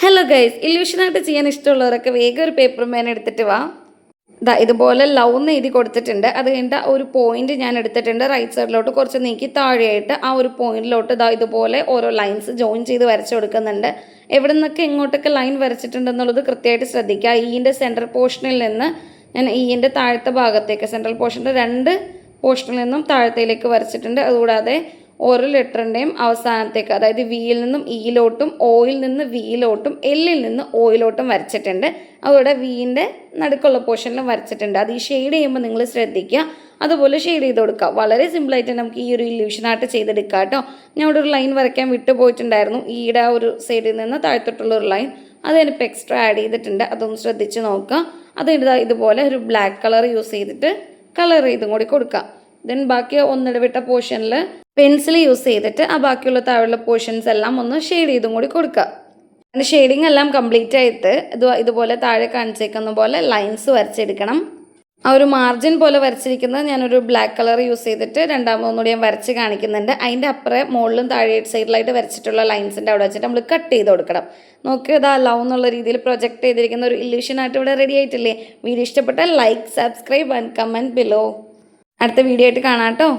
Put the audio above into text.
Hello guys, ഇല്യൂഷനായിട്ട് ചെയ്യാൻ ഇഷ്ടമുള്ളവരൊക്കെ വേഗം ഒരു പേപ്പർ പേന എടുത്തിട്ട് വാ. ഇതുപോലെ ലവ് എന്ന് എഴുതി കൊടുത്തിട്ടുണ്ട്. അത് കഴിഞ്ഞിട്ട് ഒരു പോയിന്റ് ഞാൻ എടുത്തിട്ടുണ്ട്. റൈറ്റ് സൈഡിലോട്ട് കുറച്ച് നീക്കി താഴെയായിട്ട് ആ ഒരു പോയിന്റിലോട്ട് ഇതുപോലെ ഓരോ ലൈൻസ് ജോയിൻ ചെയ്ത് വരച്ചു കൊടുക്കുന്നുണ്ട്. എവിടെ നിന്നൊക്കെ എങ്ങോട്ടൊക്കെ ലൈൻ വരച്ചിട്ടുണ്ടെന്നുള്ളത് കൃത്യമായിട്ട് ശ്രദ്ധിക്കുക. ഈൻ്റെ സെൻട്രൽ പോർഷനിൽ നിന്ന് ഞാൻ ഈൻ്റെ താഴത്തെ ഭാഗത്തേക്ക് സെൻട്രൽ പോർഷൻ്റെ 2 പോർഷനിൽ നിന്നും താഴത്തേക്ക് വരച്ചിട്ടുണ്ട്. അതുകൂടാതെ ഓരോ ലെറ്ററിൻ്റെയും അവസാനത്തേക്ക്, അതായത് വിയിൽ നിന്നും ഇയിലോട്ടും, ഒയിൽ നിന്ന് വിയിലോട്ടും, എല്ലിൽ നിന്ന് ഓയിലോട്ടും വരച്ചിട്ടുണ്ട്. അതുകൂടെ വീൻ്റെ നടുക്കുള്ള പോർഷനിലും വരച്ചിട്ടുണ്ട്. അത് ഈ ഷെയ്ഡ് ചെയ്യുമ്പോൾ നിങ്ങൾ ശ്രദ്ധിക്കുക. അതുപോലെ ഷെയ്ഡ് ചെയ്ത് കൊടുക്കുക. വളരെ സിമ്പിളായിട്ട് നമുക്ക് ഈ ഒരു ഇല്യൂഷനായിട്ട് ചെയ്തെടുക്കാം കേട്ടോ. ഞാൻ ഇവിടെ ഒരു ലൈൻ വരയ്ക്കാൻ വിട്ടുപോയിട്ടുണ്ടായിരുന്നു. ഈയുടെ ഒരു സൈഡിൽ നിന്ന് താഴത്തോട്ടുള്ള ഒരു ലൈൻ, അത് ഞാനിപ്പോൾ എക്സ്ട്രാ ആഡ് ചെയ്തിട്ടുണ്ട്. അതൊന്ന് ശ്രദ്ധിച്ച് നോക്കുക. അത് ഇതുപോലെ ഒരു ബ്ലാക്ക് കളർ യൂസ് ചെയ്തിട്ട് കളർ ചെയ്തും കൂടി കൊടുക്കുക. ദെൻ ബാക്കി ഒന്നിടവിട്ട പോർഷനിൽ പെൻസിൽ യൂസ് ചെയ്തിട്ട് ആ ബാക്കിയുള്ള താഴെയുള്ള പോർഷൻസ് എല്ലാം ഒന്ന് ഷെയ്ഡ് ചെയ്തും കൂടി കൊടുക്കുക. അതിൻ്റെ ഷെയ്ഡിങ് എല്ലാം കംപ്ലീറ്റ് ആയിട്ട് ഇതുപോലെ താഴെ കാണിച്ചേക്കുന്ന പോലെ ലൈൻസ് വരച്ചെടുക്കണം. ആ ഒരു മാർജിൻ പോലെ വരച്ചിരിക്കുന്നത് ഞാനൊരു ബ്ലാക്ക് കളർ യൂസ് ചെയ്തിട്ട് രണ്ടാമതൊന്നുകൂടി ഞാൻ വരച്ച് കാണിക്കുന്നുണ്ട്. അതിൻ്റെ അപ്പുറം മുകളിലും താഴെ സൈഡിലായിട്ട് വരച്ചിട്ടുള്ള ലൈൻസിൻ്റെ അവിടെ വെച്ചിട്ട് നമ്മൾ കട്ട് ചെയ്ത് കൊടുക്കണം. നോക്കുക, ലവ് എന്നുള്ള രീതിയിൽ പ്രൊജക്റ്റ് ചെയ്തിരിക്കുന്ന ഒരു ഇല്യൂഷനായിട്ട് ഇവിടെ റെഡി ആയിട്ടില്ലേ? വീഡിയോ ഇഷ്ടപ്പെട്ടാൽ like, subscribe and comment below. അടുത്ത വീഡിയോ ആയിട്ട് കാണാം കേട്ടോ.